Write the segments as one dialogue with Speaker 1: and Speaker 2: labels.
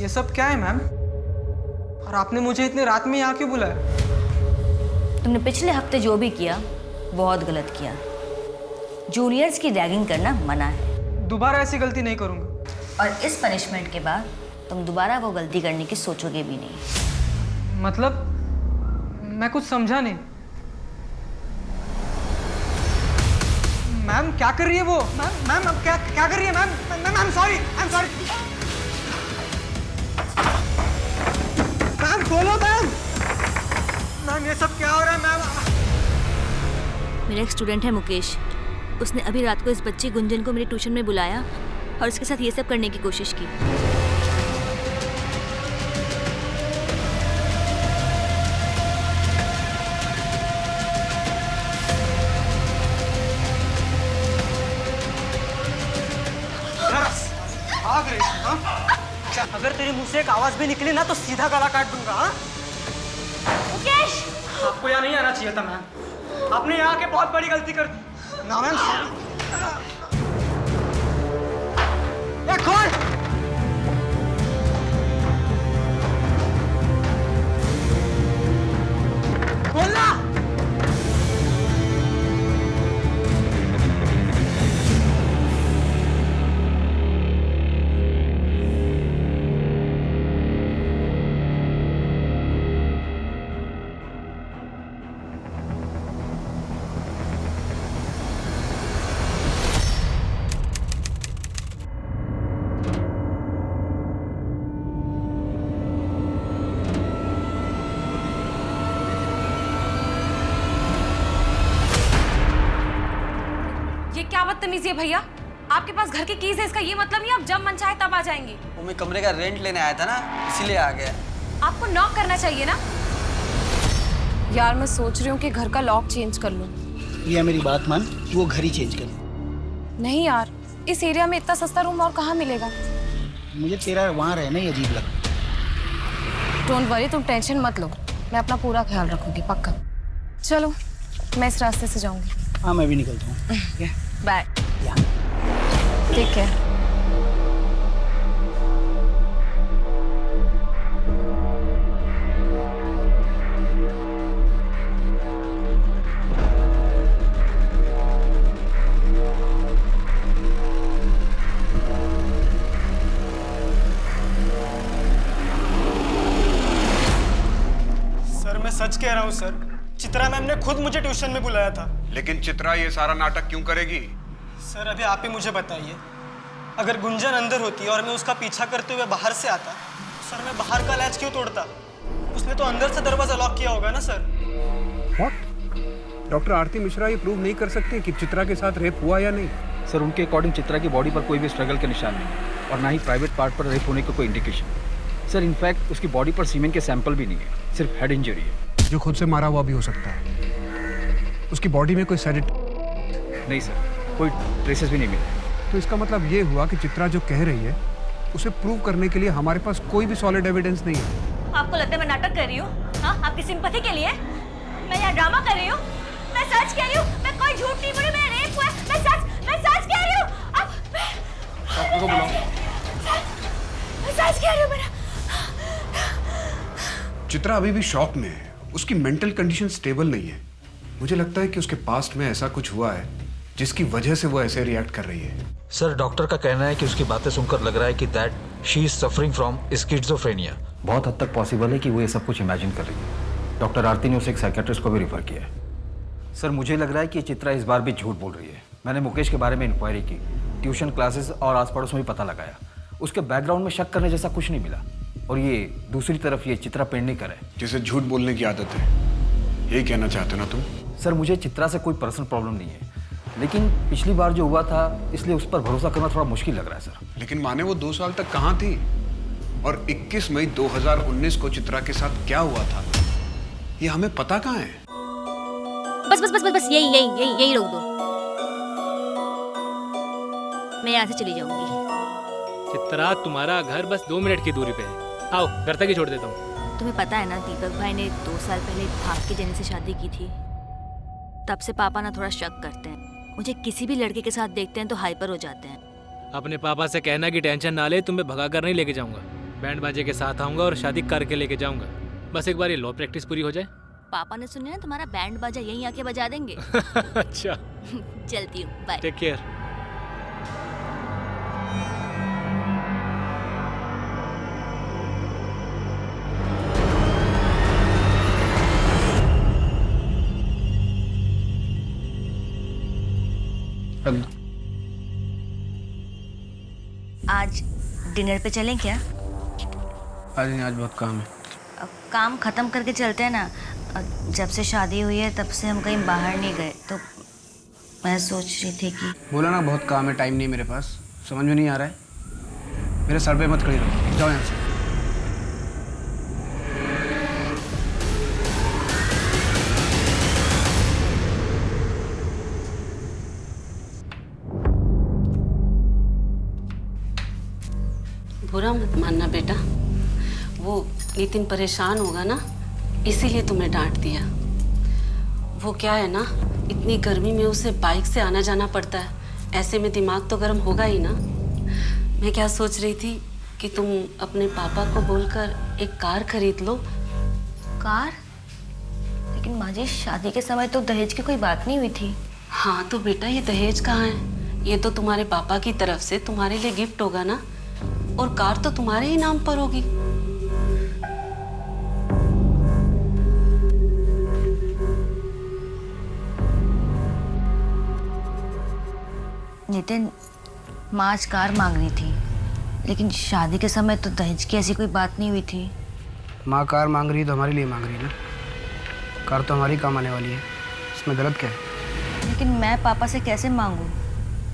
Speaker 1: ये सब क्या है मैम? और आपने मुझे इतनी रात में यहाँ क्यों बुलाया?
Speaker 2: तुमने पिछले हफ्ते जो भी किया बहुत गलत किया। जूनियर्स की रैगिंग करना मना है।
Speaker 1: दोबारा ऐसी गलती नहीं करूँगा।
Speaker 2: और इस पनिशमेंट के बाद तुम दोबारा वो गलती करने की सोचोगे भी नहीं।
Speaker 1: मतलब मैं कुछ समझा नहीं। मैम क्या कर रही है वो? मैम अब क्या कर रही है ma'am? Ma'am I am sorry, I am sorry. Ma'am बोलो मैम। मैम ये सब क्या हो रहा है मैम?
Speaker 2: मेरा एक स्टूडेंट है मुकेश, उसने अभी रात को इस बच्ची गुंजन को मेरे ट्यूशन में बुलाया और उसके साथ ये सब करने की कोशिश की।
Speaker 1: भाग रही है, हाँ? अगर तेरे मुंह से एक आवाज भी निकली ना तो सीधा गला काट दूंगा। हाँ?
Speaker 2: मुकेश!
Speaker 1: आपको यहाँ नहीं आना चाहिए था मैम। आपने यहाँ आके बहुत बड़ी गलती कर दी। ना मैम खोल। खोलना।
Speaker 3: ये क्या बदतमीजी है भैया? आपके पास घर की कीज है, इसका ये मतलब नहीं आप जब मन चाहे तब आ जाएंगे।
Speaker 4: वो मैं कमरे का रेंट लेने आया था ना, इसीलिए आ गया।
Speaker 3: आपको नॉक करना चाहिए ना। यार मैं सोच रही हूँ कि घर का लॉक चेंज कर लूँ।
Speaker 5: या मेरी बात मान, वो घर ही चेंज कर।
Speaker 3: नहीं यार, इस एरिया में इतना सस्ता रूम और कहाँ मिलेगा?
Speaker 5: मुझे तेरा वहाँ रहना ही अजीब लगता।
Speaker 3: डोंट वरी, तुम टेंशन मत लो, मैं अपना पूरा ख्याल रखूंगी पक्का। चलो मैं इस रास्ते से जाऊंगी।
Speaker 5: हाँ मैं भी निकलता हूँ।
Speaker 3: बाय।
Speaker 5: या
Speaker 3: ठीक है।
Speaker 1: सर मैं सच कह रहा हूँ सर, चित्रा मैम ने खुद मुझे ट्यूशन में बुलाया था।
Speaker 6: लेकिन चित्रा ये सारा नाटक क्यों करेगी?
Speaker 1: सर अभी आप ही मुझे बताइए, अगर गुंजन अंदर होती और मैं उसका पीछा करते हुए बाहर से आता, सर मैं बाहर का लैच क्यों तोड़ता? उसने तो अंदर से दरवाजा लॉक किया होगा ना सर।
Speaker 6: व्हाट? डॉक्टर आरती मिश्रा ये प्रूव नहीं कर सकते कि चित्रा के साथ रेप हुआ या नहीं?
Speaker 7: सर उनके अकॉर्डिंग चित्रा की बॉडी पर कोई भी स्ट्रगल के निशान नहीं और ना ही प्राइवेट पार्ट पर रेप होने का कोई इंडिकेशन। सर इनफैक्ट उसकी बॉडी पर सीमेन के सैंपल भी नहीं है, सिर्फ हेड इंजरी है।
Speaker 6: जो खुद से मारा हुआ भी हो सकता है। उसकी बॉडी में कोई सेडेटिव
Speaker 7: नहीं सर, कोई ट्रेसेस भी नहीं मिले।
Speaker 6: तो इसका मतलब ये हुआ कि चित्रा जो कह रही है उसे प्रूव करने के लिए हमारे पास कोई भी सॉलिड एविडेंस नहीं है।
Speaker 2: आपको लगता है मैं नाटक कर रही हूँ? हाँ, आपकी सिंपैथी के लिए मैं यहाँ ड्रामा कर रही हूँ? मैं सच कह रही हूँ, मैं कोई झूठ नहीं बोल रही, मैं रेप हुआ है, मैं सच कह रही हूँ। अब
Speaker 6: डॉक्टर को बुलाओ।
Speaker 2: मैं सच कह रही हूँ मेरा।
Speaker 6: चित्रा अभी भी शॉक में है, उसकी मेंटल कंडीशन स्टेबल नहीं है। मुझे लगता है कि उसके पास्ट में ऐसा कुछ हुआ है जिसकी वजह से वो ऐसे रिएक्ट कर रही है।
Speaker 7: सर डॉक्टर का कहना है कि उसकी बातें सुनकर लग रहा है कि that she is suffering from schizophrenia. बहुत हद तक पॉसिबल है कि वो ये सब कुछ इमेजिन कर रही है। डॉक्टर आरती ने उसे एक साइकियाट्रिस्ट को भी रिफर किया है। सर मुझे लग रहा है कि चित्रा इस बार भी झूठ बोल रही है। मैंने मुकेश के बारे में इंक्वायरी की, ट्यूशन क्लासेस और आस पड़ोस में भी पता लगाया। उसके बैकग्राउंड में शक करने जैसा कुछ नहीं मिला। और ये दूसरी तरफ ये चित्रा पेडनेकर है
Speaker 6: जिसे झूठ बोलने की आदत है, यही कहना चाहते हो ना तुम?
Speaker 7: सर मुझे चित्रा से कोई पर्सनल प्रॉब्लम नहीं है, लेकिन पिछली बार जो हुआ था इसलिए उस पर भरोसा करना थोड़ा मुश्किल लग रहा है सर।
Speaker 6: लेकिन माने वो 2 साल तक कहाँ थी? और 21 मई 2019 को चित्रा के साथ क्या हुआ था ये हमें पता कहाँ है?
Speaker 2: बस बस बस बस बस यही रोक दो। मैं यहाँ से चली जाऊंगी।
Speaker 8: चित्रा तुम्हारा घर बस 2 मिनट की दूरी पे है, आओ घर तक ही छोड़ देता हूँ।
Speaker 2: तुम्हें पता है ना, दीपक भाई ने 2 साल पहले भाग के जेनी से शादी की थी। तब से पापा ना थोड़ा शक करते हैं। मुझे किसी भी लड़के के साथ देखते हैं तो हाइपर हो जाते हैं।
Speaker 8: अपने पापा से कहना कि टेंशन ना ले, तुम्हें भगा कर नहीं लेके जाऊंगा। बैंड बाजे के साथ आऊँगा और शादी करके लेके जाऊँगा। बस एक बार ये लॉ प्रैक्टिस पूरी हो जाए।
Speaker 2: पापा ने सुना ना तुम्हारा बैंड बाजा यहीं आके बजा देंगे।
Speaker 8: अच्छा,
Speaker 2: चलती हूँ, बाय।
Speaker 8: Take care.
Speaker 2: आज डिनर पे चलें क्या?
Speaker 5: आज बहुत काम है।
Speaker 2: अब काम खत्म करके चलते हैं ना। जब से शादी हुई है तब से हम कहीं बाहर नहीं गए, तो मैं सोच रही थी कि
Speaker 5: बोला ना बहुत काम है, टाइम नहीं मेरे पास। समझ में नहीं आ रहा है। मेरे सर पे मत खड़ी रहो, जाओ यहाँ से।
Speaker 9: बुरा मत मानना बेटा, वो नितिन परेशान होगा ना, इसीलिए तुम्हें डांट दिया। वो क्या है ना, इतनी गर्मी में उसे बाइक से आना जाना पड़ता है, ऐसे में दिमाग तो गर्म होगा ही ना। मैं क्या सोच रही थी कि तुम अपने पापा को बोलकर एक कार खरीद लो।
Speaker 2: कार? लेकिन माँ जी, शादी के समय तो दहेज की कोई बात नहीं हुई थी।
Speaker 9: हाँ तो बेटा, ये दहेज कहाँ है? ये तो तुम्हारे पापा की तरफ से तुम्हारे लिए गिफ्ट होगा ना, और कार तो तुम्हारे ही नाम पर होगी।
Speaker 2: नितिन, माँ आज कार मांग रही थी, लेकिन शादी के समय तो दहेज की ऐसी कोई बात नहीं हुई थी।
Speaker 5: माँ कार मांग रही है तो हमारे लिए मांग रही है ना। कार तो हमारी काम आने वाली है, इसमें गलत क्या है?
Speaker 2: लेकिन मैं पापा से कैसे मांगूं?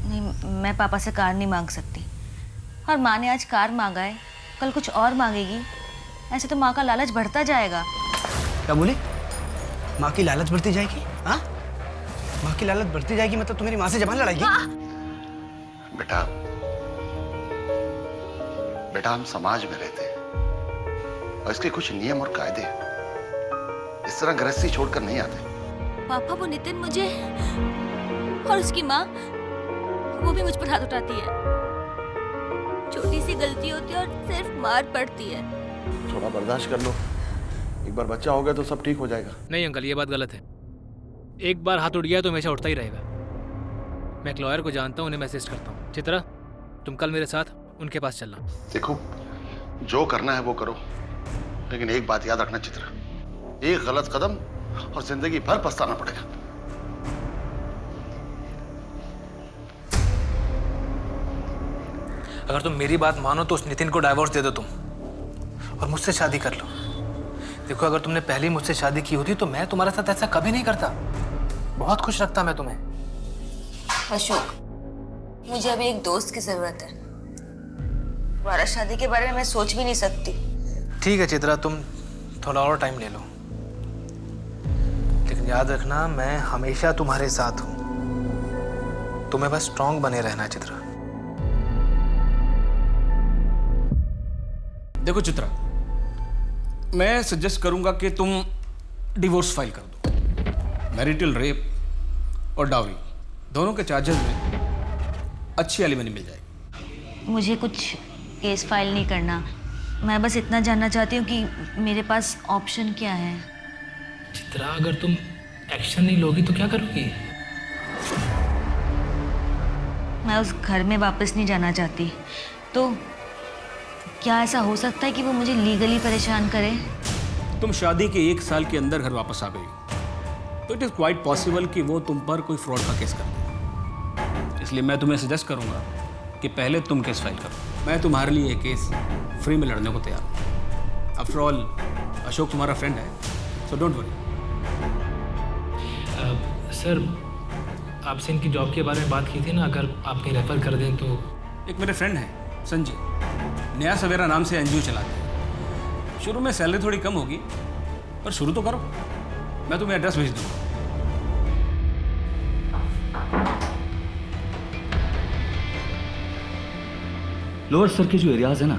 Speaker 2: नहीं, मैं पापा से कार नहीं मांग सकती। और माँ ने आज कार मांगा है, कल कुछ और मांगेगी। ऐसे तो माँ का लालच बढ़ता जाएगा।
Speaker 5: क्या बोली? माँ की लालच बढ़ती जाएगी? हाँ, माँ की लालच बढ़ती जाएगी मतलब तुम्हारी माँ से जबान लड़ाएगी?
Speaker 10: बेटा, बेटा हम समाज में रहते हैं और इसके कुछ नियम और कायदे इस तरह गृहस्थी छोड़कर नहीं आते।
Speaker 2: पापा, वो नितिन मुझे और उसकी माँ, वो भी मुझ पर हाथ उठाती है। छोटी सी गलती होती है और सिर्फ मार पड़ती है।
Speaker 10: थोड़ा बर्दाश्त कर लो, एक बार बच्चा हो गया तो सब ठीक हो जाएगा।
Speaker 8: नहीं अंकल, ये बात गलत है। एक बार हाथ उठ गया तो हमेशा उठता ही रहेगा। मैं एक लॉयर को जानता हूँ, उन्हें मैसेज करता हूँ। चित्रा, तुम कल मेरे साथ उनके पास चलना।
Speaker 10: देखो, जो करना है वो करो, लेकिन एक बात याद रखना चित्रा, एक गलत कदम और जिंदगी भर पछताना पड़ेगा।
Speaker 7: अगर तुम मेरी बात मानो तो उस नितिन को डाइवोर्स दे दो तुम, और मुझसे शादी कर लो। देखो, अगर तुमने पहले मुझसे शादी की होती तो मैं तुम्हारे साथ ऐसा कभी नहीं करता। बहुत खुश रखता मैं तुम्हें।
Speaker 2: अशोक, मुझे अभी एक दोस्त की जरूरत है। दोबारा शादी के बारे में मैं सोच भी नहीं सकती।
Speaker 7: ठीक है चित्रा, तुम थोड़ा और टाइम ले लो, लेकिन याद रखना मैं हमेशा तुम्हारे साथ हूं। तुम्हें बस स्ट्रांग बने रहना है चित्रा।
Speaker 11: देखो चित्रा, मैं सजेस्ट करूंगा कि तुम डिवोर्स फाइल कर दो। मैरिटल रेप और डाउरी दोनों के चार्जेस में अच्छी एलिमनी मिल जाएगी।
Speaker 2: मुझे कुछ केस फाइल नहीं करना, मैं बस इतना जानना चाहती हूँ कि मेरे पास ऑप्शन क्या है।
Speaker 8: चित्रा, अगर तुम एक्शन नहीं लोगी तो क्या करोगी?
Speaker 2: मैं उस घर में वापस नहीं जाना चाहती। तो क्या ऐसा हो सकता है कि वो मुझे लीगली परेशान करे?
Speaker 11: तुम शादी के 1 साल के अंदर घर वापस आ गई तो इट इज़ क्वाइट पॉसिबल कि वो तुम पर कोई फ्रॉड का केस कर दे। इसलिए मैं तुम्हें सजेस्ट करूंगा कि पहले तुम केस फाइल करो। मैं तुम्हारे लिए ये केस फ्री में लड़ने को तैयार हूँ। आफ्टर ऑल अशोक तुम्हारा फ्रेंड है, सो डोंट वरी।
Speaker 8: सर, आपसे इनकी जॉब के बारे में बात की थी ना, अगर आप कहीं रेफर कर दें तो।
Speaker 11: एक मेरे फ्रेंड हैं संजय, नया सवेरा नाम से एनजीओ चलाते हैं। शुरू में सैलरी थोड़ी कम होगी, पर शुरू तो करो। मैं तुम्हें एड्रेस भेज दूँगा।
Speaker 12: लोअर सर के जो एरियाज है ना,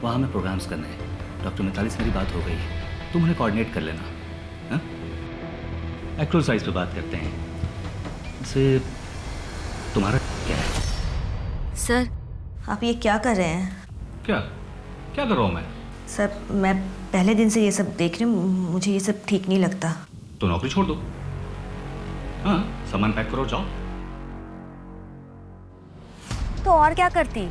Speaker 12: वहाँ हमें प्रोग्राम्स करने हैं। डॉक्टर मिताली से मेरी बात हो गई, तुम उन्हें कोऑर्डिनेट कर लेना। हाँ, एक्सरसाइज पे बात करते हैं। वैसे तुम्हारा क्या है?
Speaker 2: सर, आप ये क्या कर रहे हैं?
Speaker 12: क्या क्या कर रहा हूँ मैं?
Speaker 2: सर मैं पहले दिन से ये सब देख रही हूँ, मुझे ये सब ठीक नहीं लगता।
Speaker 12: तो नौकरी छोड़ दो। हाँ, सामान पैक करो, जाओ।
Speaker 2: तो और क्या करती?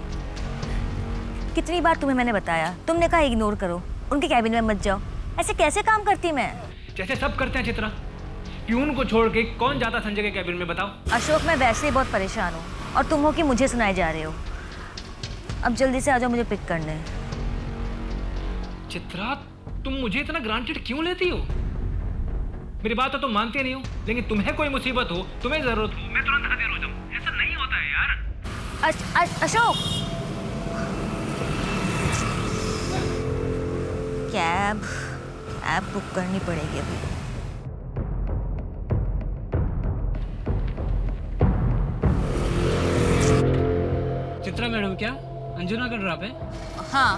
Speaker 2: कितनी बार तुम्हें मैंने बताया, तुमने कहा इग्नोर करो, उनके कैबिन में मत जाओ। ऐसे कैसे काम करती मैं?
Speaker 8: जैसे सब करते हैं चित्रा। प्यून को छोड़ के कौन जाता संजय के कैबिन में, बताओ।
Speaker 2: अशोक, मैं वैसे ही बहुत परेशान हूँ और तुम हो कि मुझे सुनाए जा रहे हो। अब जल्दी से आ जाओ, मुझे पिक करने।
Speaker 8: चित्रा, तुम मुझे इतना ग्रांटेड क्यों लेती हो? मेरी बात तो तुम मानती नहीं हो, लेकिन तुम्हें कोई मुसीबत हो, तुम्हें जरूरत हो, मैं तुरंत हाजिर हो जाऊं। ऐसा नहीं होता है यार।
Speaker 2: अशोक, कैब बुक करनी पड़ेगी अभी।
Speaker 8: चित्रा मैडम, क्या अंजुना का ड्रॉप है?
Speaker 2: हाँ।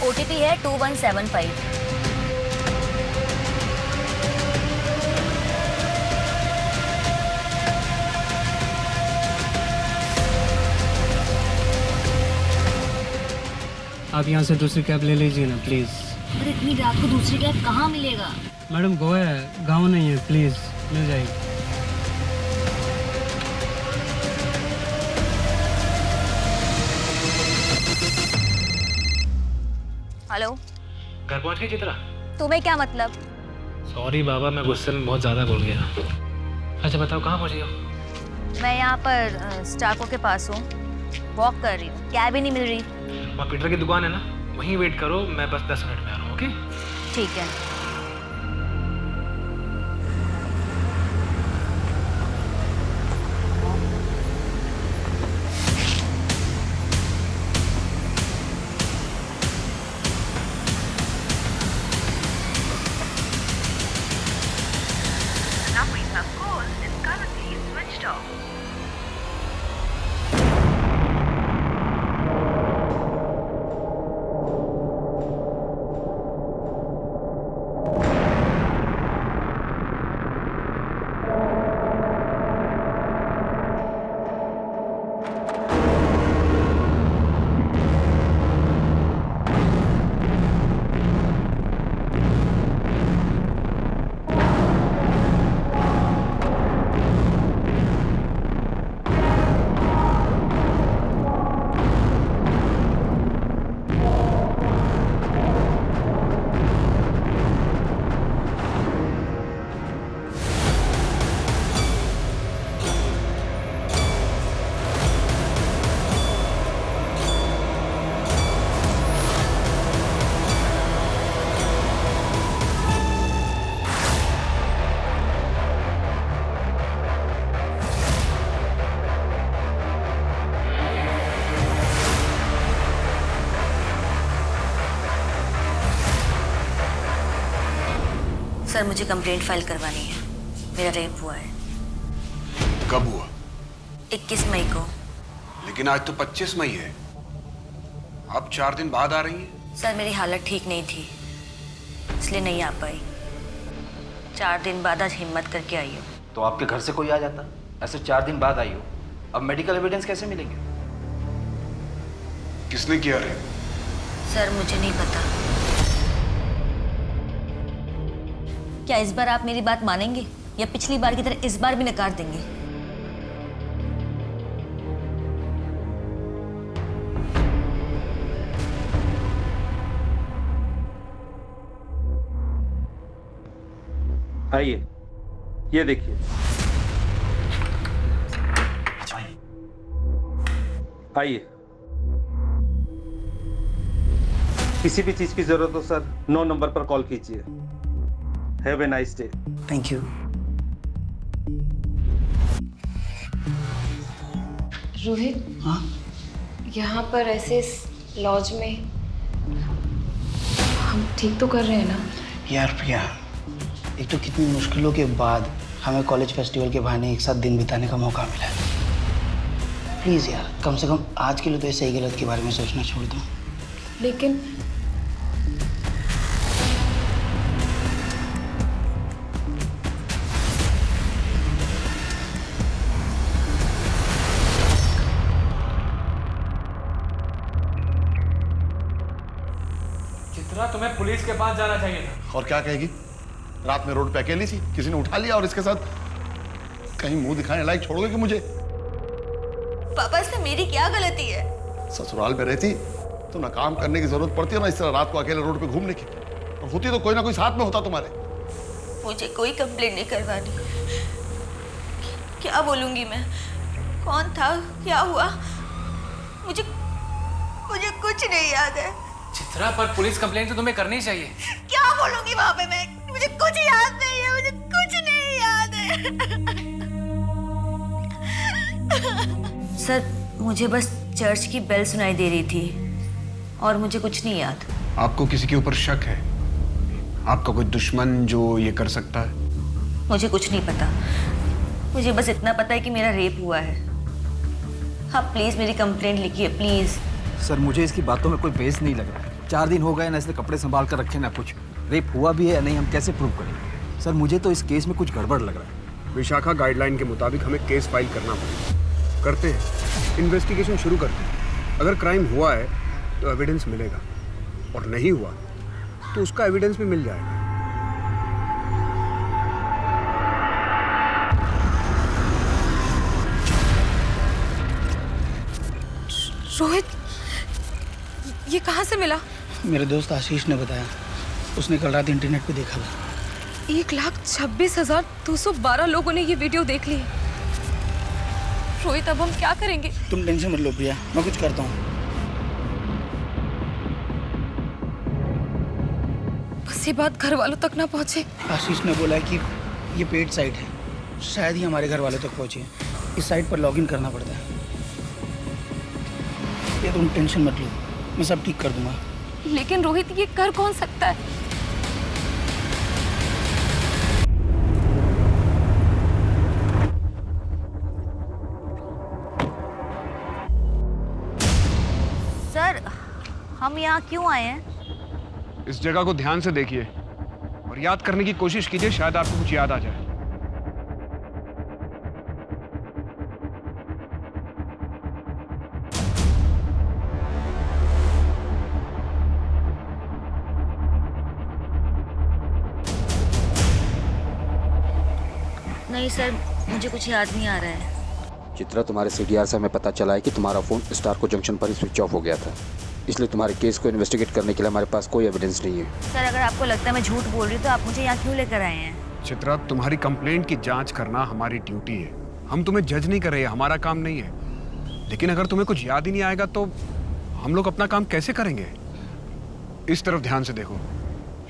Speaker 2: OTP है 2175।
Speaker 1: आप यहाँ से दूसरी कैब ले लीजिए ना प्लीज़।
Speaker 2: पर इतनी रात को दूसरी कैब कहाँ मिलेगा?
Speaker 1: मैडम गोवा है, गाँव नहीं है, प्लीज़ मिल जाएगी।
Speaker 2: हेलो,
Speaker 8: घर पहुंच गई चित्रा?
Speaker 2: तुम्हें क्या मतलब?
Speaker 8: सॉरी बाबा, मैं गुस्से में बहुत ज़्यादा बोल गया। अच्छा बताओ, कहाँ पहुंची हो?
Speaker 2: मैं यहाँ पर स्टाको के पास हूँ, वॉक कर रही हूँ, कैब ही नहीं मिल रही।
Speaker 8: वहाँ पीटर की दुकान है ना, वहीं वेट करो, मैं बस 10 मिनट में आ रहा हूँ। ओके?
Speaker 2: ठीक है। सर मुझे कंप्लेंट फाइल करवानी है, मेरा रेप हुआ है।
Speaker 6: कब हुआ?
Speaker 2: 21 मई को।
Speaker 6: लेकिन आज तो 25 मई है। आप 4 दिन बाद आ रही हैं?
Speaker 2: सर मेरी हालत ठीक नहीं थी, इसलिए नहीं आ पाई। 4 दिन बाद आज हिम्मत करके आई हूँ।
Speaker 7: तो आपके घर से कोई आ जाता? ऐसे 4 दिन बाद आई हो, अब मेडिकल एविडेंस कैसे मिलेंगे?
Speaker 6: किसने किया रेप?
Speaker 2: सर मुझे नहीं पता। क्या इस बार आप मेरी बात मानेंगे या पिछली बार की तरह इस बार भी नकार देंगे?
Speaker 13: आइए, ये देखिए। आइए, किसी भी चीज की जरूरत हो सर 9 नंबर पर कॉल कीजिए। Have a nice day.
Speaker 5: Thank you.
Speaker 3: Rohit,
Speaker 5: हाँ?
Speaker 3: यहाँ पर ऐसे लॉज में हम ठीक तो कर रहे हैं ना?
Speaker 5: यार प्रिया, एक तो कितनी मुश्किलों के बाद हमें कॉलेज फेस्टिवल के बहाने एक साथ दिन बिताने का मौका मिला है। प्लीज़ यार, कम से कम आज के लिए तो ये सही गलत के बारे में सोचना छोड़ दो।
Speaker 3: लेकिन
Speaker 8: तुम्हें पुलिस के पास जाना चाहिए था।
Speaker 10: और क्या कहेगी? रात में रोड पे अकेली थी, किसी ने उठा लिया और इसके साथ कहीं मुंह दिखाने लायक छोड़ोगे कि मुझे?
Speaker 2: पापा इसमें मेरी क्या गलती है?
Speaker 10: ससुराल में रहती तो ना काम करने की जरूरत पड़ती है ना इस तरह रात को अकेले रोड पे घूमने की, और होती तो कोई ना कोई साथ में होता तुम्हारे।
Speaker 2: मुझे कोई कंप्लेंट नहीं करवानी। क्या बोलूंगी मैं? कौन था, क्या हुआ, मुझे कुछ नहीं याद है।
Speaker 8: चित्रा, पर पुलिस कंप्लेंट तो तुम्हें करनी चाहिए।
Speaker 2: क्या बोलूंगी वहां पे मैं? मुझे कुछ याद नहीं है, मुझे कुछ नहीं याद है। सर, मुझे बस चर्च की बेल सुनाई दे रही थी और मुझे कुछ नहीं याद।
Speaker 6: आपको किसी के ऊपर शक है? आपका कोई दुश्मन जो ये कर सकता है?
Speaker 2: मुझे कुछ नहीं पता, मुझे बस इतना पता है कि मेरा रेप हुआ है। हाँ प्लीज मेरी कंप्लेंट लिखिए प्लीज।
Speaker 7: सर मुझे इसकी बातों में कोई बेस नहीं लग रहा। 4 दिन हो गए ना, इसने कपड़े संभाल कर रखे ना कुछ। रेप हुआ भी है या नहीं हम कैसे प्रूव करेंगे? सर मुझे तो इस केस में कुछ गड़बड़ लग रहा है।
Speaker 6: विशाखा गाइडलाइन के मुताबिक हमें केस फाइल करना पड़ेगा। करते हैं, इन्वेस्टिगेशन शुरू करते हैं। अगर क्राइम हुआ है तो एविडेंस मिलेगा, और नहीं हुआ तो उसका एविडेंस भी मिल जाएगा।
Speaker 3: रोहित, ये कहाँ से मिला?
Speaker 5: मेरे दोस्त आशीष ने बताया, उसने कल रात इंटरनेट पे देखा था।
Speaker 3: 1,26,212 लोगों ने ये वीडियो देख ली। रोहित अब हम क्या करेंगे?
Speaker 5: तुम टेंशन मत लो प्रिया, मैं कुछ करता हूँ।
Speaker 3: बस ये बात घर वालों तक ना पहुँचे।
Speaker 5: आशीष ने बोला है कि ये पेड साइट है, शायद ही हमारे घर वालों तक पहुँचे। इस साइट पर लॉगिन करना पड़ता है। ये तुम टेंशन मत लो, मैं सब ठीक कर दूंगा।
Speaker 3: लेकिन रोहित ये कर कौन सकता है?
Speaker 2: सर, हम यहाँ क्यों आए हैं?
Speaker 6: इस जगह को ध्यान से देखिए और याद करने की कोशिश कीजिए, शायद आपको कुछ याद आ जाए।
Speaker 2: नहीं सर, मुझे कुछ याद नहीं आ रहा है।
Speaker 14: चित्रा, तुम्हारे सीडीआर से हमें पता चला है कि तुम्हारा फ़ोन स्टारको जंक्शन पर ही स्विच ऑफ हो गया था, इसलिए तुम्हारे केस को इन्वेस्टिगेट करने के लिए हमारे पास कोई एविडेंस नहीं है।
Speaker 2: सर, अगर आपको लगता है मैं झूठ बोल रही हूँ तो आप मुझे यहाँ क्यों लेकर आए हैं?
Speaker 6: चित्रा, तुम्हारी कंप्लेंट की जांच करना हमारी ड्यूटी है। हम तुम्हें जज नहीं कर रहे हैं, हमारा काम नहीं है। लेकिन अगर तुम्हें कुछ याद ही नहीं आएगा तो हम लोग अपना काम कैसे करेंगे? इस तरफ ध्यान से देखो,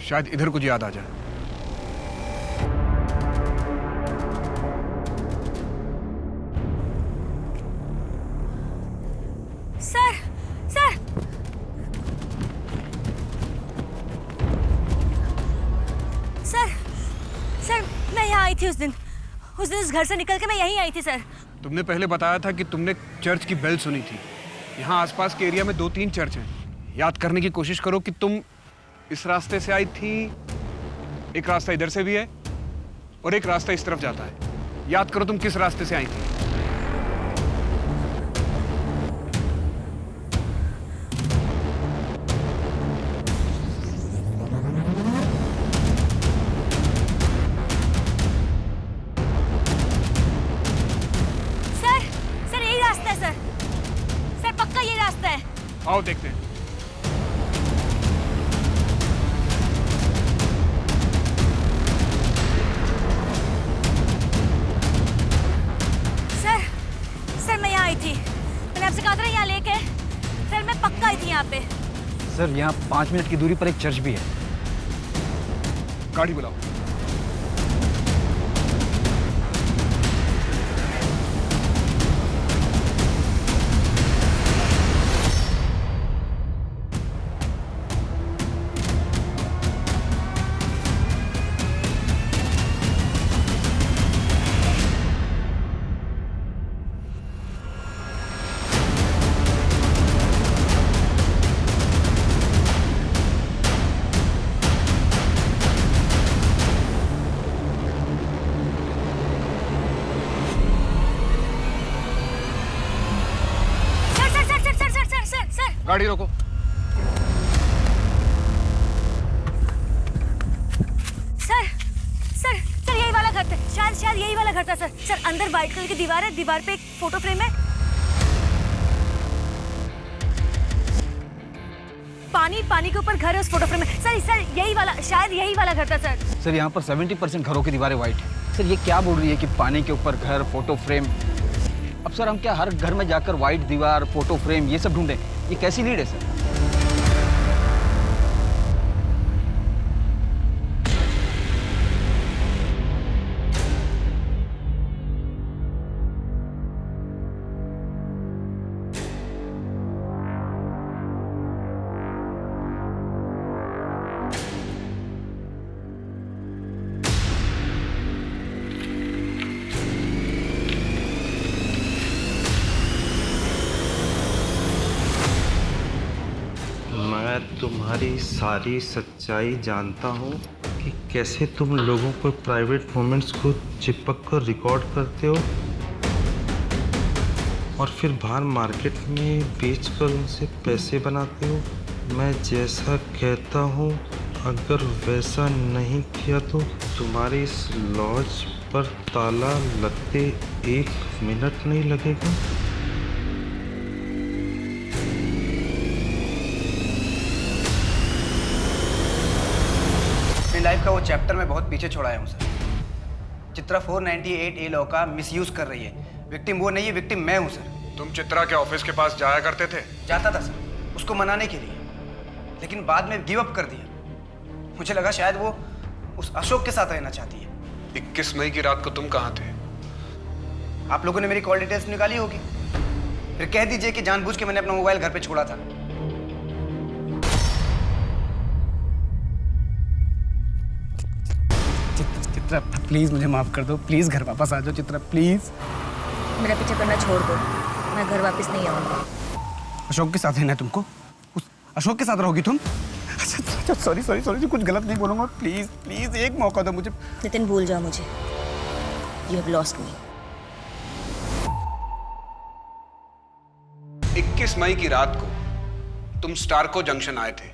Speaker 6: शायद इधर कुछ याद आ जाए।
Speaker 2: सर, सर, सर, सर, मैं यहाँ आई थी उस दिन इस घर से निकल के मैं यहीं आई थी सर।
Speaker 6: तुमने पहले बताया था कि तुमने चर्च की बेल सुनी थी। यहाँ आसपास के एरिया में 2-3 चर्च हैं। याद करने की कोशिश करो कि तुम इस रास्ते से आई थी। एक रास्ता इधर से भी है और एक रास्ता इस तरफ जाता है। याद करो तुम किस रास्ते से आई थी। आओ देखते हैं।
Speaker 2: सर, सर मैं यहाँ आई थी। मैंने आपसे कहा था ना यहाँ लेके। सर मैं पक्का आई थी यहाँ पे।
Speaker 7: सर यहाँ 5 मिनट की दूरी पर एक चर्च भी है।
Speaker 6: गाड़ी बुलाओ।
Speaker 2: सर,
Speaker 6: गाड़ी रोको।
Speaker 2: घर था सर। सर अंदर व्हाइट कलर की दीवार है, दीवार पे एक फोटो फ्रेम है। पानी के ऊपर घर है उस फोटो फ्रेम में। सर यही वाला, शायद यही वाला घर था सर।
Speaker 7: सर यहाँ पर 70% घरों की दीवारें वाइट है। सर ये क्या बोल रही है कि पानी के ऊपर घर, फोटो फ्रेम? अब सर हम क्या हर घर में जाकर वाइट दीवार, फोटो फ्रेम ये सब ढूंढें? ये कैसी लीड है सर?
Speaker 15: मैं तुम्हारी सारी सच्चाई जानता हूँ कि कैसे तुम लोगों को प्राइवेट मोमेंट्स को चिपक कर रिकॉर्ड करते हो और फिर बाहर मार्केट में बेच कर उनसे पैसे बनाते हो। मैं जैसा कहता हूँ अगर वैसा नहीं किया तो तुम्हारे इस लॉज पर ताला लगते 1 मिनट नहीं लगेगा।
Speaker 5: लाइफ का वो चैप्टर मैं बहुत पीछे छोड़ाया हूँ सर। चित्रा 498A लॉ का मिसयूज कर रही है। विक्टिम वो नहीं है, विक्टिम मैं हूँ सर।
Speaker 6: तुम चित्रा के ऑफिस के पास जाया करते थे?
Speaker 5: जाता था सर, उसको मनाने के लिए, लेकिन बाद में गिव अप कर दिया। मुझे लगा शायद वो उस अशोक के साथ रहना चाहती है।
Speaker 6: 21 मई की रात को तुम कहाँ थे?
Speaker 5: आप लोगों ने मेरी कॉल डिटेल्स निकाली होगी। फिर कह दीजिए कि जानबूझ के मैंने अपना मोबाइल घर पे छोड़ा था।
Speaker 1: चित्रा प्लीज मुझे माफ कर दो, प्लीज घर वापस आ जाओ चित्रा, प्लीज।
Speaker 2: मेरा पीछा करना छोड़ दो, मैं घर वापस नहीं आऊंगा।
Speaker 1: अशोक के साथ रहना है तुमको? उस अशोक के साथ रहोगी तुम? अच्छा सॉरी सॉरी सॉरी, कुछ गलत नहीं बोलूंगा, प्लीज प्लीज एक मौका दो मुझे।
Speaker 2: नितिन भूल जाओ मुझे, यू हैव लॉस्ट मी।
Speaker 6: 21 मई की रात को तुम स्टारको जंक्शन आए थे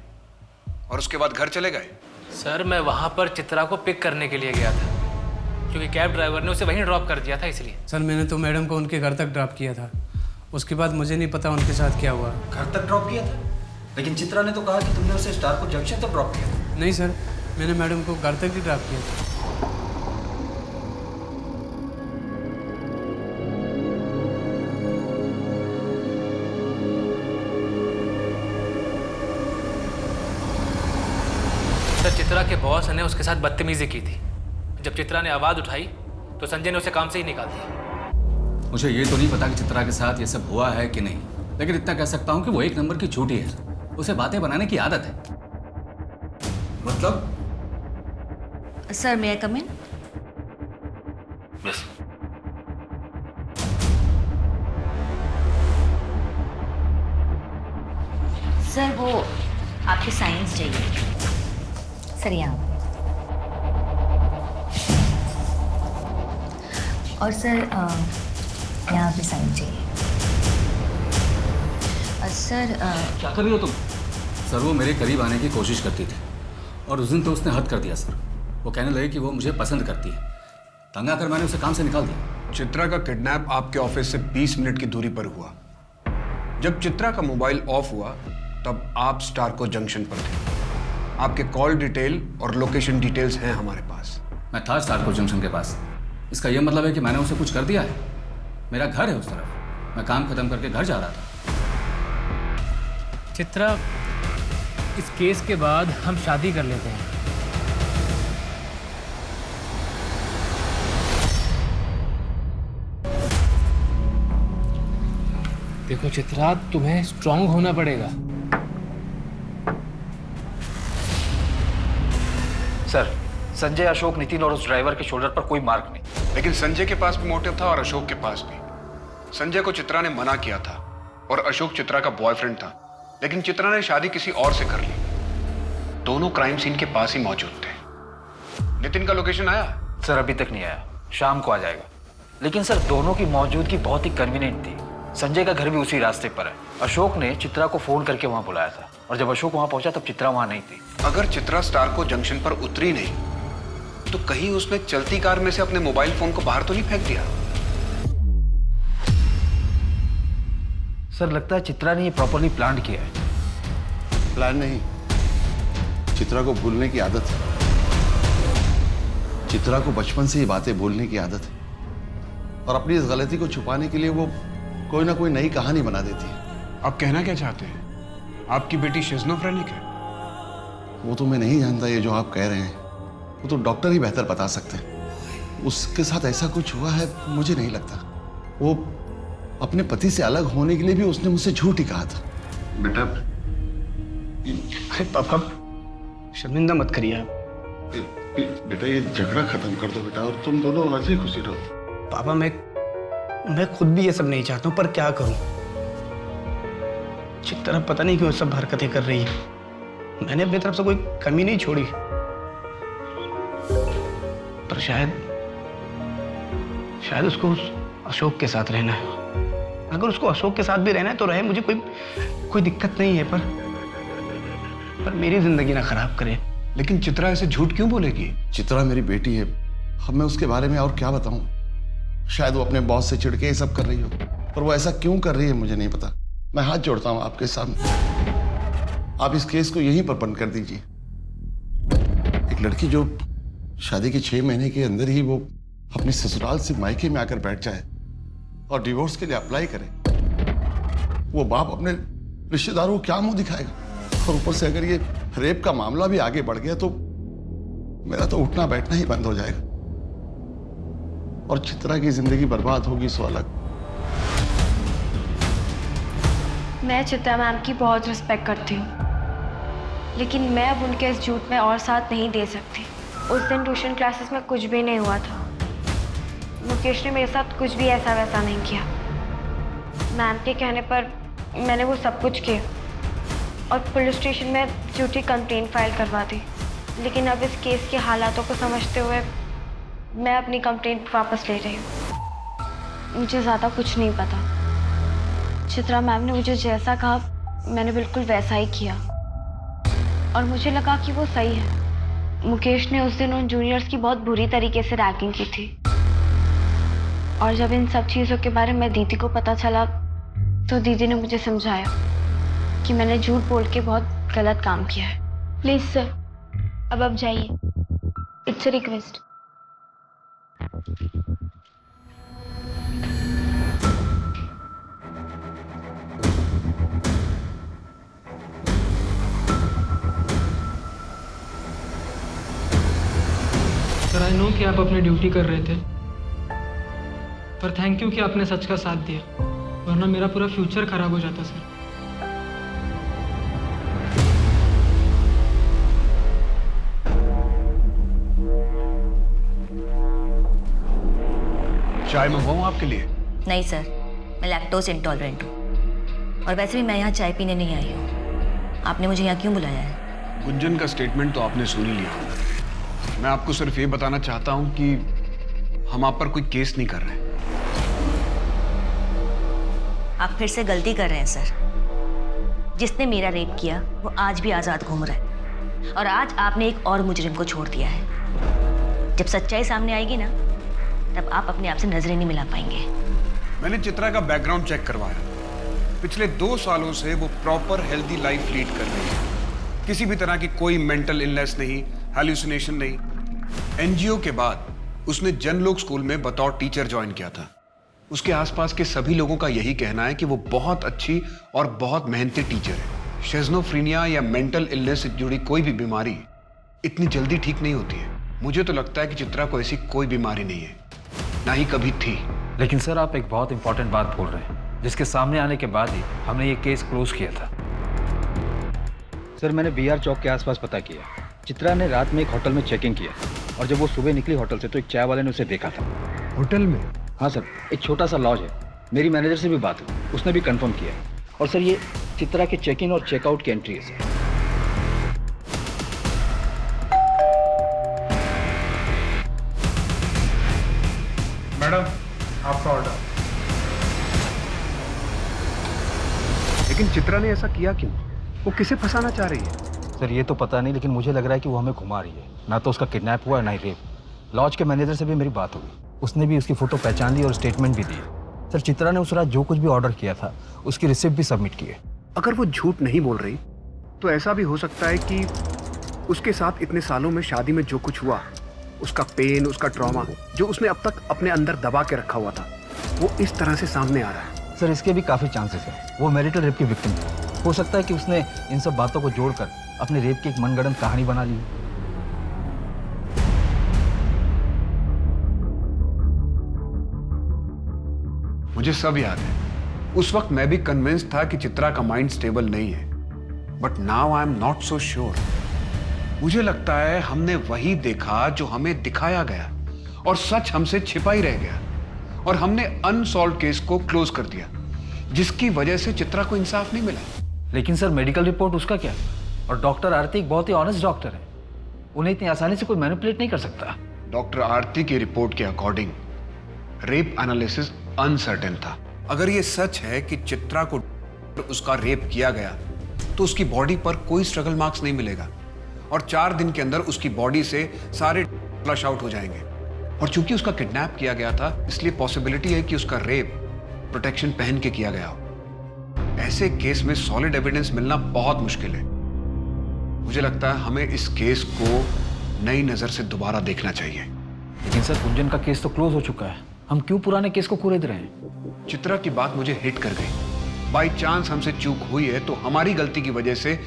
Speaker 6: और उसके बाद घर चले गए?
Speaker 8: सर मैं वहाँ पर चित्रा को पिक करने के लिए गया था, क्योंकि कैब ड्राइवर ने उसे वहीं ड्रॉप कर दिया था इसलिए।
Speaker 11: सर मैंने तो मैडम को उनके घर तक ड्रॉप किया था, उसके बाद मुझे नहीं पता उनके साथ क्या हुआ।
Speaker 7: घर तक ड्रॉप किया था? लेकिन चित्रा ने तो कहा कि तुमने उसे स्टारको जंक्शन तक ड्रॉप किया था।
Speaker 11: नहीं सर, मैंने मैडम को घर तक ही ड्रॉप किया था।
Speaker 8: सर चित्रा के बॉस ने उसके साथ बदतमीजी की थी। जब चित्रा ने आवाज़ उठाई तो संजय ने उसे काम से ही निकाल दिया।
Speaker 12: मुझे ये तो नहीं पता कि चित्रा के साथ ये सब हुआ है कि नहीं, लेकिन इतना कह सकता हूँ कि वो 1 नंबर की झूठी है। उसे बातें बनाने की आदत है। मतलब?
Speaker 2: सर मे आई कम इन?
Speaker 12: यस।
Speaker 2: सर वो आपके साइंस चाहिए सर, यहाँ और सर यहाँ पे साइन चाहिए। सर
Speaker 12: क्या कर रही हो तुम? सर वो मेरे करीब आने की कोशिश करती थी और उस दिन तो उसने हद कर दिया सर। वो कहने लगी कि वो मुझे पसंद करती है। तंग आकर मैंने उसे काम से निकाल दिया।
Speaker 6: चित्रा का किडनैप आपके ऑफिस से 20 मिनट की दूरी पर हुआ। जब चित्रा का मोबाइल ऑफ हुआ तब आप स्टारको जंक्शन पर थे। आपके कॉल डिटेल और लोकेशन डिटेल्स हैं हमारे पास।
Speaker 12: मैं था स्टारको जंक्शन के पास। इसका यह मतलब है कि मैंने उसे कुछ कर दिया है? मेरा घर है उस तरफ, मैं काम खत्म करके घर जा रहा था।
Speaker 8: चित्रा, इस केस के बाद हम शादी कर लेते हैं। देखो चित्रा, तुम्हें स्ट्रांग होना पड़ेगा।
Speaker 7: सर संजय, अशोक, नितिन और उस ड्राइवर के शोल्डर पर कोई मार्क नहीं।
Speaker 6: लेकिन संजय के पास भी मोटिव था और अशोक के पास भी। संजय को चित्रा ने मना किया था और अशोक चित्रा का बॉयफ्रेंड था, लेकिन चित्रा ने शादी किसी और से कर ली। दोनों क्राइम सीन के पास ही मौजूद थे। नितिन का लोकेशन आया?
Speaker 7: सर अभी तक नहीं आया, शाम को आ जाएगा। लेकिन सर दोनों की मौजूदगी बहुत ही कन्वीनियंट थी। संजय का घर भी उसी रास्ते पर है। अशोक ने चित्रा को फोन करके वहां बुलाया था और जब अशोक वहां पहुंचा तब चित्रा वहां नहीं थी।
Speaker 6: अगर चित्रा स्टारको जंक्शन पर उतरी नहीं तो कहीं उसने चलती कार में से अपने मोबाइल फोन को बाहर तो नहीं फेंक दिया?
Speaker 7: सर लगता है चित्रा ने ये प्रॉपरली प्लान किया है।
Speaker 10: प्लान नहीं, चित्रा को भूलने की आदत है। चित्रा को बचपन से ये बातें बोलने की आदत है और अपनी इस गलती को छुपाने के लिए वो कोई ना कोई नई कहानी बना देती है।
Speaker 6: आप कहना क्या चाहते हैं? आपकी बेटी शिज़ोफ्रेनिक है?
Speaker 10: वो तो मैं नहीं जानता, ये जो आप कह रहे हैं वो तो डॉक्टर ही बेहतर बता सकते हैं। उसके साथ ऐसा कुछ हुआ है मुझे नहीं लगता। वो अपने पति से अलग होने के लिए भी उसने मुझसे झूठ ही कहा था। बेटा,
Speaker 5: अरे पापा शर्मिंदा मत करिए आप।
Speaker 10: बेटा ये झगड़ा खत्म कर दो बेटा, और तुम दोनों हंसी खुशी रहो।
Speaker 5: पापा मैं खुद भी ये सब नहीं चाहता हूँ, पर क्या करूँ। चित्रा पता नहीं क्यों सब हरकतें कर रही है। मैंने अपनी तरफ से कोई कमी नहीं छोड़ी, पर शायद उसको उस अशोक के साथ रहना है। अगर उसको अशोक के साथ भी रहना है तो रहे, मुझे कोई दिक्कत नहीं है, पर मेरी जिंदगी ना खराब करे।
Speaker 6: लेकिन चित्रा ऐसे झूठ क्यों बोलेगी?
Speaker 10: चित्रा मेरी बेटी है, अब मैं उसके बारे में और क्या बताऊं। शायद वो अपने बॉस से चिढ़ के ये सब कर रही हो, पर वो ऐसा क्यों कर रही है मुझे नहीं पता। मैं हाथ जोड़ता हूं आपके सामने, आप इस केस को यहीं पर बंद कर दीजिए। एक लड़की जो शादी के 6 महीने के अंदर ही वो अपने ससुराल से मायके में आकर बैठ जाए और डिवोर्स के लिए अप्लाई करे, वो बाप अपने रिश्तेदारों को क्या मुंह दिखाएगा? और ऊपर से अगर ये रेप का मामला भी आगे बढ़ गया तो मेरा तो उठना बैठना ही बंद हो जाएगा और चित्रा की जिंदगी बर्बाद होगी सो अलग।
Speaker 16: मैं चित्रा मैम की बहुत रिस्पेक्ट करती हूँ, लेकिन मैं अब उनके इस झूठ में और साथ नहीं दे सकती। उस दिन ट्यूशन क्लासेस में कुछ भी नहीं हुआ था। मुकेश ने मेरे साथ कुछ भी ऐसा वैसा नहीं किया। मैम के कहने पर मैंने वो सब कुछ किया और पुलिस स्टेशन में झूठी कंप्लेंट फाइल करवा दी। लेकिन अब इस केस के हालातों को समझते हुए मैं अपनी कंप्लेंट वापस ले रही हूँ। मुझे ज़्यादा कुछ नहीं पता। चित्रा मैम ने मुझे जैसा कहा मैंने बिल्कुल वैसा ही किया और मुझे लगा कि वो सही है। मुकेश ने उस दिन उन जूनियर्स की बहुत बुरी तरीके से रैगिंग की थी और जब इन सब चीज़ों के बारे में दीदी को पता चला तो दीदी ने मुझे समझाया कि मैंने झूठ बोल के बहुत गलत काम किया है।
Speaker 17: प्लीज सर, अब आप जाइए। It's a request.
Speaker 1: Sir I know कि आप अपनी ड्यूटी कर रहे थे, पर थैंक यू कि आपने सच का साथ दिया, वरना मेरा पूरा फ्यूचर खराब हो जाता सर।
Speaker 6: चाय मंगवाऊं आपके लिए?
Speaker 2: नहीं सर, मैं लैक्टोज इंटॉलरेंट हूँ और वैसे भी मैं यहाँ चाय पीने नहीं आई हूँ। आपने मुझे यहाँ क्यों बुलाया है?
Speaker 6: गुंजन का स्टेटमेंट तो आपने सुन ही लिया। मैं आपको सिर्फ ये बताना चाहता हूँ कि हम आप पर कोई केस नहीं कर रहे।
Speaker 2: आप फिर से गलती कर रहे हैं सर। जिसने मेरा रेप किया वो आज भी आज़ाद घूम रहा है और आज आपने एक और मुजरिम को छोड़ दिया है। जब सच्चाई सामने आएगी ना तब आप अपने आप से नजरें नहीं मिला पाएंगे।
Speaker 6: मैंने चित्रा का बैकग्राउंड चेक करवाया। पिछले 2 सालों से वो प्रॉपर हेल्दी लाइफ लीड कर रही है। किसी भी तरह की कोई मेंटल इलनेस नहीं, हैल्यूसिनेशन नहीं। एनजीओ के बाद उसने जनलोक स्कूल में बतौर टीचर ज्वाइन किया था। उसके आसपास के सभी लोगों का यही कहना है कि वो बहुत अच्छी और बहुत मेहनती टीचर है। शिज़ोफ्रेनिया या मेंटल इलनेस से जुड़ी कोई भी बीमारी इतनी जल्दी ठीक नहीं होती है। मुझे तो लगता है कि चित्रा को ऐसी कोई बीमारी नहीं है, ना ही कभी थी।
Speaker 7: लेकिन सर आप एक बहुत इंपॉर्टेंट बात बोल रहे हैं, जिसके सामने आने के बाद ही हमने ये केस क्लोज किया था।
Speaker 12: सर मैंने बीआर चौक के आसपास पता किया। चित्रा ने रात में एक होटल में चेकिंग किया और जब वो सुबह निकली होटल से तो एक चाय वाले ने उसे देखा था।
Speaker 6: होटल में?
Speaker 12: हाँ सर, एक छोटा सा लॉज है। मेरी मैनेजर से भी बात हुई, उसने भी कंफर्म किया। और सर ये चित्रा के चेक इन और चेकआउट की एंट्री है सर।
Speaker 6: मैडम आपका ऑर्डर। लेकिन चित्रा ने ऐसा किया क्यों? वो किसे फंसाना चाह रही है?
Speaker 7: सर ये तो पता नहीं, लेकिन मुझे लग रहा है कि वो हमें घुमा रही है। ना तो उसका किडनैप हुआ है ना ही रेप। लॉज के मैनेजर से भी मेरी बात हुई, उसने भी उसकी फ़ोटो पहचान ली और स्टेटमेंट भी दी। सर चित्रा ने उस रात जो कुछ भी ऑर्डर किया था उसकी रिसिप्ट भी सबमिट की है।
Speaker 6: अगर वो झूठ नहीं बोल रही तो ऐसा भी हो सकता है कि उसके साथ इतने सालों में शादी में जो कुछ हुआ, उसका पेन, उसका ट्रॉमा जो उसने अब तक अपने अंदर दबा के रखा हुआ था, वो इस तरह से सामने आ रहा है।
Speaker 7: सर इसके भी काफ़ी चांसेस है। वो मैरिटल रेप की विक्टिम है। हो सकता है कि उसने इन सब बातों को जोड़कर अपने रेप की एक मनगढ़ंत कहानी बना ली।
Speaker 6: मुझे सब याद है। उस वक्त मैं भी कन्विंस था कि चित्रा का माइंड स्टेबल नहीं है, but now I am not so sure. मुझे लगता है हमने वही देखा जो हमें दिखाया गया और सच हमसे छिपा ही रह गया, और हमने अनसॉल्व्ड केस को क्लोज कर दिया, जिसकी वजह से चित्रा को इंसाफ नहीं मिला।
Speaker 7: लेकिन सर मेडिकल रिपोर्ट उसका क्या? और डॉक्टर आरती एक बहुत ही ऑनेस्ट डॉक्टर है, उन्हें इतनी आसानी से कोई मैनिपुलेट नहीं कर सकता।
Speaker 6: डॉक्टर आरती की रिपोर्ट के अकॉर्डिंग रेप एनालिसिस अनसर्टेन था। अगर ये सच है कि चित्रा को उसका रेप किया गया तो उसकी बॉडी पर कोई स्ट्रगल मार्क्स नहीं मिलेगा, और 4 दिन के अंदर उसकी बॉडी से सारे फ्लश आउट हो जाएंगे। और चूंकि उसका किडनैप किया गया था, इसलिए पॉसिबिलिटी है कि उसका रेप प्रोटेक्शन पहन के किया गया हो। ऐसे केस में सॉलिड एविडेंस मिलना बहुत मुश्किल है। मुझे लगता है हमें इस केस को नई नजर से दोबारा देखना चाहिए।
Speaker 7: लेकिन सर गुंजन का केस तो क्लोज हो चुका है, हम क्यों पुराने केस को कुरेद रहे हैं?
Speaker 6: चित्रा की बात मुझे हिट कर गई। बाई चांस हमसे चूक हुई है तो हमारी गलती की वजह से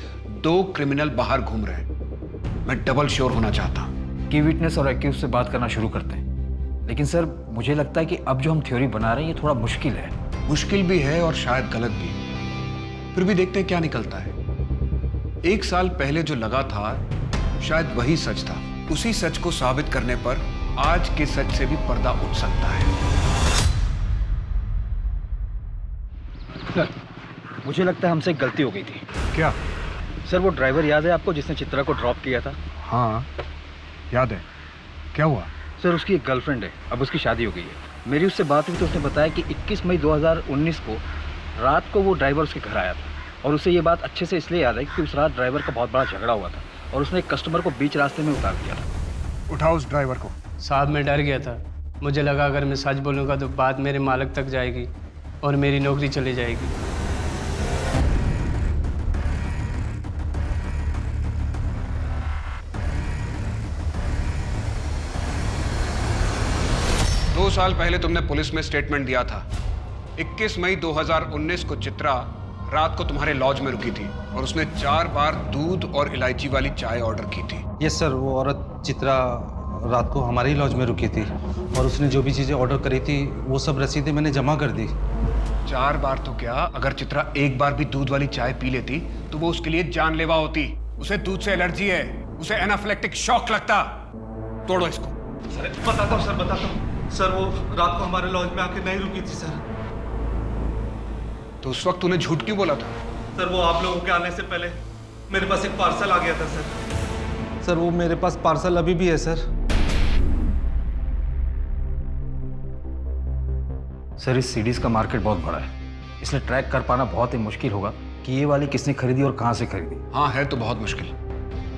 Speaker 6: 2 क्रिमिनल बाहर घूम रहे हैं। मैं डबल श्योर होना चाहता हूं।
Speaker 7: की विटनेस और एक्यूज से बात करना शुरू करते हैं। लेकिन सर मुझे लगता है कि अब जो हम थ्योरी बना रहे हैं ये थोड़ा मुश्किल है।
Speaker 6: मुश्किल भी है और शायद गलत भी। फिर भी देखते हैं क्या निकलता है। 1 साल पहले जो लगा था शायद वही सच था। उसी सच को साबित करने पर आज के सच से भी पर्दा उठ सकता है।
Speaker 7: सर मुझे लगता है हमसे एक गलती हो गई थी।
Speaker 6: क्या?
Speaker 7: सर वो ड्राइवर याद है आपको जिसने चित्रा को ड्रॉप किया था?
Speaker 6: हाँ याद है। क्या हुआ?
Speaker 7: सर उसकी एक गर्लफ्रेंड है, अब उसकी शादी हो गई है। मेरी उससे बात हुई तो उसने बताया कि 21 मई 2019 को रात को वो ड्राइवर उसके घर आया था, और उसे ये बात अच्छे से इसलिए याद है कि उस रात ड्राइवर का बहुत बड़ा झगड़ा हुआ था और उसने एक कस्टमर को बीच रास्ते में उतार दिया था।
Speaker 6: उठाओ उस ड्राइवर को।
Speaker 18: साहब मैं डर गया था, मुझे लगा अगर मैं सच बोलूँगा तो बात मेरे मालिक तक जाएगी और मेरी नौकरी चली जाएगी।
Speaker 6: दो साल पहले तुमने पुलिस में स्टेटमेंट दिया था। 21 मई 2019 को चित्रा रात को तुम्हारे लॉज में रुकी थी और उसने 4 बार दूध और इलायची वाली चाय ऑर्डर की थी।
Speaker 15: यस सर, वो औरत चित्रा रात को हमारी लॉज में रुकी थी और उसने जो भी चीज़ें ऑर्डर करी थी वो सब रसीदें मैंने जमा कर दी।
Speaker 6: 4 बार तो क्या, अगर चित्रा एक बार भी दूध वाली चाय पी लेती तो वो उसके लिए जानलेवा होती। उसे दूध से एलर्जी है, उसे एनाफिलेक्टिक शॉक लगता। तोड़ो इसको।
Speaker 15: सर बताता हूँ, सर बताता हूँ। सर वो रात को हमारे लॉज में आके नहीं रुकी थी सर।
Speaker 6: तो उस वक्त तूने झूठ क्यों बोला था?
Speaker 15: सर वो आप लोगों के आने से पहले मेरे पास एक पार्सल आ गया था सर। सर वो मेरे पास पार्सल अभी भी है सर।
Speaker 7: सर इस सीडीज का मार्केट बहुत बड़ा है, इसलिए ट्रैक कर पाना बहुत ही मुश्किल होगा कि ये वाली किसने खरीदी और कहाँ से खरीदी।
Speaker 6: हाँ है तो बहुत मुश्किल।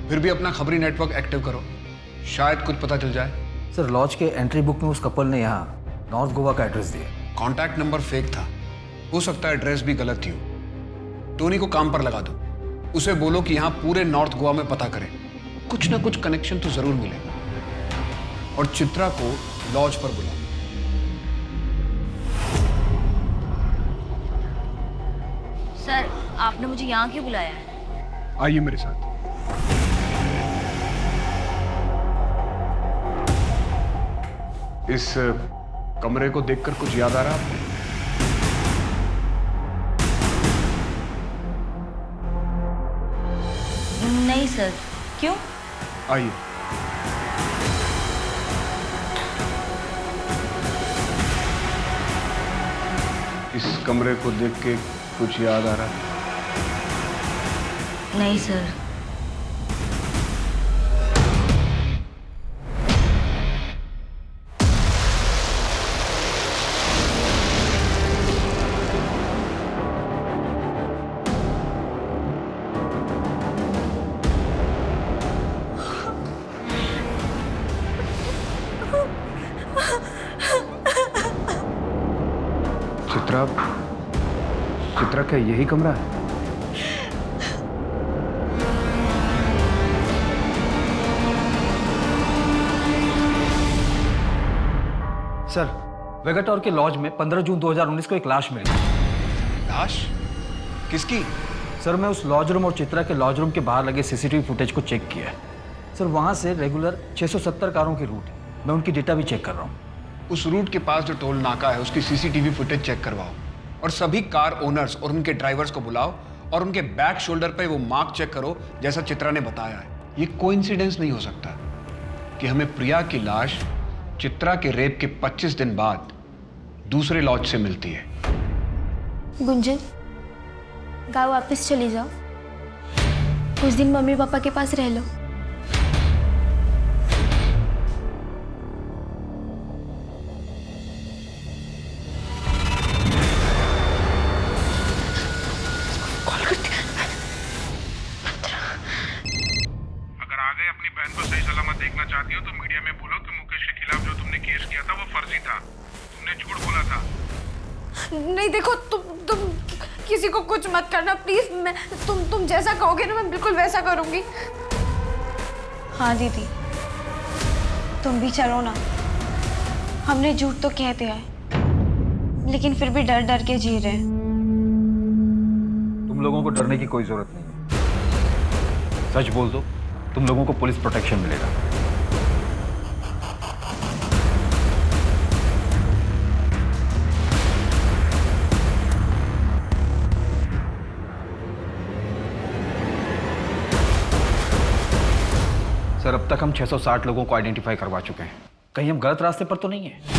Speaker 6: फिर भी अपना खबरी नेटवर्क एक्टिव करो, शायद कुछ पता चल जाए।
Speaker 7: सर लॉज के एंट्री बुक में उस कपल ने यहाँ नॉर्थ गोवा का एड्रेस दिया।
Speaker 6: कॉन्टैक्ट नंबर फेक था, हो सकता है एड्रेस भी गलत थी हो। टोनी को काम पर लगा दो, उसे बोलो कि यहाँ पूरे नॉर्थ गोवा में पता करें, कुछ ना कुछ कनेक्शन तो जरूर मिलेगा। और चित्रा को लॉज पर बुलाओ।
Speaker 2: सर आपने मुझे यहाँ क्यों बुलाया है?
Speaker 6: आइए मेरे साथ। इस कमरे को देखकर कुछ याद आ रहा है?
Speaker 2: नहीं सर, क्यों?
Speaker 6: आइए। इस कमरे को देख के कुछ याद आ रहा है?
Speaker 2: नहीं सर।
Speaker 6: चित्रा, चित्रा क्या यही कमरा है?
Speaker 7: सर, वेगाटोर के लॉज में 15 जून 2019 को एक लाश मिली।
Speaker 6: लाश? किसकी?
Speaker 7: सर, मैं उस लॉज रूम और चित्रा के लॉज रूम के बाहर लगे सीसीटीवी फुटेज को चेक किया है। सर, वहाँ से रेगुलर 670 कारों की रूट है। मैं उनकी डेटा भी चेक कर रहा हूँ।
Speaker 6: उस रूट के पास जो टोल नाका है उसकी सीसीटीवी फुटेज चेक करवाओ और सभी कार ओनर्स और उनके ड्राइवर्स को बुलाओ और उनके बैक शोल्डर पे वो मार्क चेक करो जैसा चित्रा ने बताया है। ये कोइंसिडेंस नहीं हो सकता कि हमें प्रिया की लाश चित्रा के रेप के 25 दिन बाद दूसरे लॉज से मिलती है।
Speaker 17: गुंजन, गाँव वापस चली जाओ, कुछ दिन मम्मी पापा के पास रह लो।
Speaker 6: देखना चाहती हो तो मीडिया में बोलो कि मुकेश के खिलाफ जो तुमने केस किया था वो फर्जी था, तुमने झूठ बोला था।
Speaker 3: नहीं देखो, तुम किसी को कुछ मत करना प्लीज। मैं तुम जैसा कहोगे ना मैं बिल्कुल वैसा करूंगी।
Speaker 16: हाँ दीदी, तुम भी चलो ना। हमने झूठ तो कह दिया है, लेकिन फिर भी डर डर के जी रहे हैं।
Speaker 7: तुम लोगों को डरने की कोई जरूरत नहीं है। सच बोल दो, तुम लोगों को पुलिस प्रोटेक्शन मिलेगा। सर, अब तक हम 660 लोगों को आइडेंटिफाई करवा चुके हैं। कहीं हम गलत रास्ते पर तो नहीं है?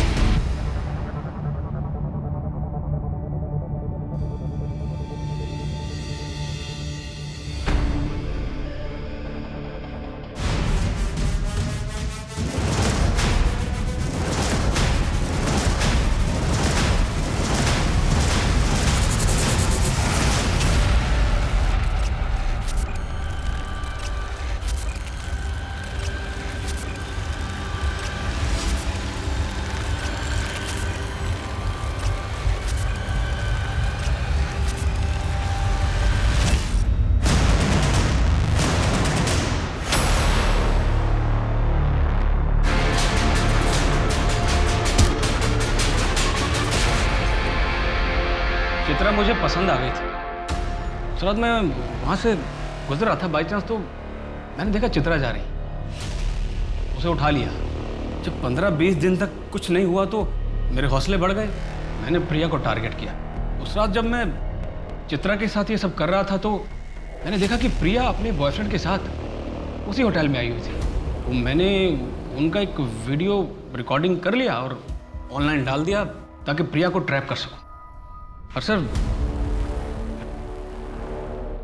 Speaker 11: चित्रा मुझे पसंद आ गई थी। सुरत में वहाँ से गुजर रहा था बाई चांस, तो मैंने देखा चित्रा जा रही, उसे उठा लिया। जब 15-20 दिन तक कुछ नहीं हुआ तो मेरे हौसले बढ़ गए। मैंने प्रिया को टारगेट किया। उस रात जब मैं चित्रा के साथ ये सब कर रहा था तो मैंने देखा कि प्रिया अपने बॉयफ्रेंड के साथ उसी होटल में आई हुई थी। तो मैंने उनका एक वीडियो रिकॉर्डिंग कर लिया और ऑनलाइन डाल दिया ताकि प्रिया को ट्रैप कर सकूं। और sir,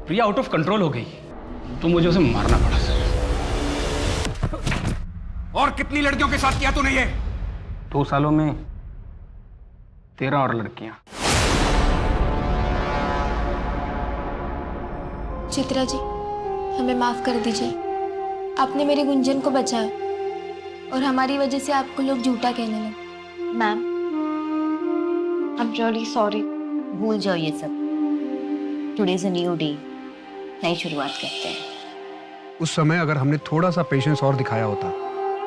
Speaker 11: Priya out of control हो गई तो मुझे उसे मारना पड़ा सर।
Speaker 6: और कितनी लड़कियों के साथ किया तूने ये?
Speaker 11: 2 सालों में 13 और लड़कियां।
Speaker 17: चित्रा जी, हमें माफ कर दीजिए। आपने मेरी गुंजन को बचाया और हमारी वजह से आपको लोग झूठा कहने लगे।
Speaker 2: Ma'am, I am really sorry. भूल जाओ ये सब। Today is a new day, नई शुरुआत करते हैं।
Speaker 6: उस समय अगर हमने थोड़ा सा पेशेंस और दिखाया होता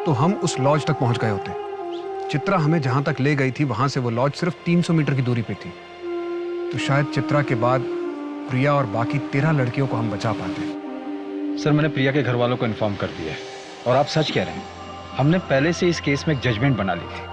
Speaker 6: तो हम उस लॉज तक पहुंच गए होते। चित्रा हमें जहां तक ले गई थी वहां से वो लॉज सिर्फ 300 मीटर की दूरी पे थी। तो शायद चित्रा के बाद प्रिया और बाकी 13 लड़कियों को हम बचा पाते।
Speaker 7: सर, मैंने प्रिया के घर वालों को इन्फॉर्म कर दिया है और आप सच कह रहे हैं। हमने पहले से इस केस में एक जजमेंट बना ली थी।